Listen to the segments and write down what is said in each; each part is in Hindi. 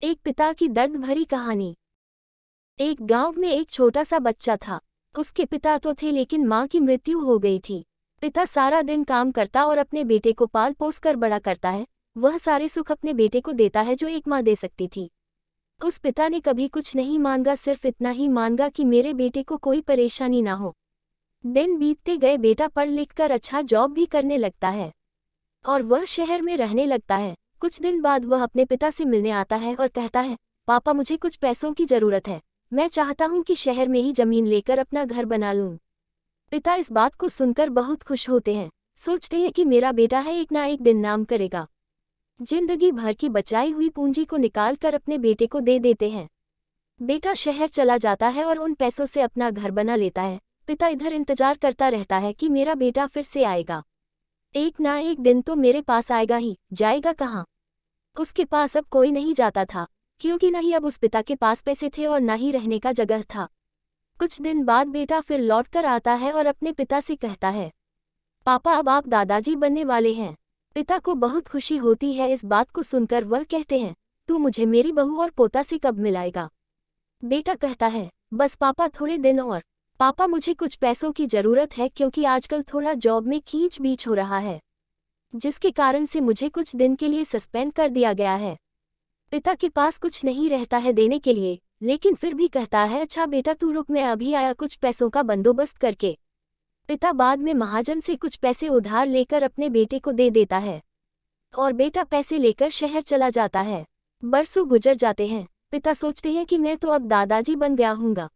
एक पिता की दर्द भरी कहानी। एक गांव में एक छोटा सा बच्चा था। उसके पिता तो थे लेकिन माँ की मृत्यु हो गई थी। पिता सारा दिन काम करता और अपने बेटे को पाल पोस कर बड़ा करता है। वह सारे सुख अपने बेटे को देता है जो एक माँ दे सकती थी। उस पिता ने कभी कुछ नहीं मांगा, सिर्फ इतना ही मांगा कि मेरे बेटे को कोई परेशानी ना हो। दिन बीतते गए, बेटा पढ़ लिख कर अच्छा जॉब भी करने लगता है और वह शहर में रहने लगता है। कुछ दिन बाद वह अपने पिता से मिलने आता है और कहता है, पापा मुझे कुछ पैसों की जरूरत है। मैं चाहता हूँ कि शहर में ही जमीन लेकर अपना घर बना लूँ। पिता इस बात को सुनकर बहुत खुश होते हैं। सोचते हैं कि मेरा बेटा है, एक ना एक दिन नाम करेगा। जिंदगी भर की बचाई हुई पूंजी को निकाल कर अपने बेटे को दे देते हैं। बेटा शहर चला जाता है और उन पैसों से अपना घर बना लेता है। पिता इधर इंतजार करता रहता है कि मेरा बेटा फिर से आएगा। एक ना एक दिन तो मेरे पास आएगा ही, जाएगा कहाँ? उसके पास अब कोई नहीं जाता था, क्योंकि न ही अब उस पिता के पास पैसे थे और न ही रहने का जगह था। कुछ दिन बाद बेटा फिर लौट कर आता है और अपने पिता से कहता है, पापा अब आप दादाजी बनने वाले हैं। पिता को बहुत खुशी होती है। इस बात को सुनकर वह कहते हैं, तू मुझे मेरी बहू और पोता से कब मिलाएगा? बेटा कहता है, बस पापा थोड़े दिन और। पापा मुझे कुछ पैसों की जरूरत है, क्योंकि आजकल थोड़ा जॉब में खींच बीच हो रहा है, जिसके कारण से मुझे कुछ दिन के लिए सस्पेंड कर दिया गया है। पिता के पास कुछ नहीं रहता है देने के लिए, लेकिन फिर भी कहता है, अच्छा बेटा तू रुक, मैं अभी आया कुछ पैसों का बंदोबस्त करके। पिता बाद में महाजन से कुछ पैसे उधार लेकर अपने बेटे को दे देता है और बेटा पैसे लेकर शहर चला जाता है। बरसों गुजर जाते हैं। पिता सोचते हैं कि मैं तो अब दादाजी बन गया हूँगा,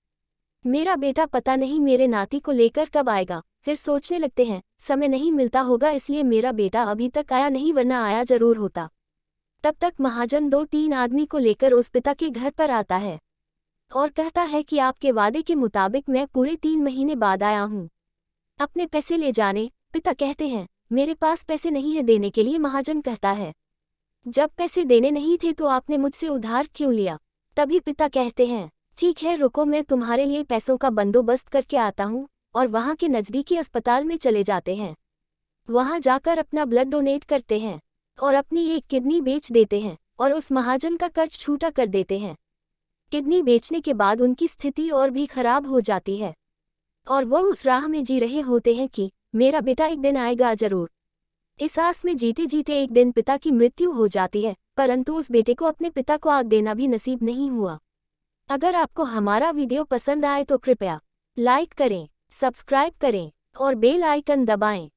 मेरा बेटा पता नहीं मेरे नाती को लेकर कब आएगा। फिर सोचने लगते हैं, समय नहीं मिलता होगा इसलिए मेरा बेटा अभी तक आया नहीं, वरना आया जरूर होता। तब तक महाजन 2-3 आदमी को लेकर उस पिता के घर पर आता है और कहता है कि आपके वादे के मुताबिक मैं पूरे 3 महीने बाद आया हूँ, अपने पैसे ले जाने। पिता कहते हैं, मेरे पास पैसे नहीं है देने के लिए। महाजन कहता है, जब पैसे देने नहीं थे तो आपने मुझसे उधार क्यों लिया? तभी पिता कहते हैं, ठीक है रुको, मैं तुम्हारे लिए पैसों का बंदोबस्त करके आता हूँ। और वहाँ के नज़दीकी अस्पताल में चले जाते हैं। वहाँ जाकर अपना ब्लड डोनेट करते हैं और अपनी एक किडनी बेच देते हैं और उस महाजन का कर्ज छूटा कर देते हैं। किडनी बेचने के बाद उनकी स्थिति और भी खराब हो जाती है और वह उस राह में जी रहे होते हैं कि मेरा बेटा एक दिन आएगा जरूर। इस आस में जीते जीते एक दिन पिता की मृत्यु हो जाती है, परंतु उस बेटे को अपने पिता को आग देना भी नसीब नहीं हुआ। अगर आपको हमारा वीडियो पसंद आए तो कृपया लाइक करें, सब्सक्राइब करें और बेल आइकन दबाएं।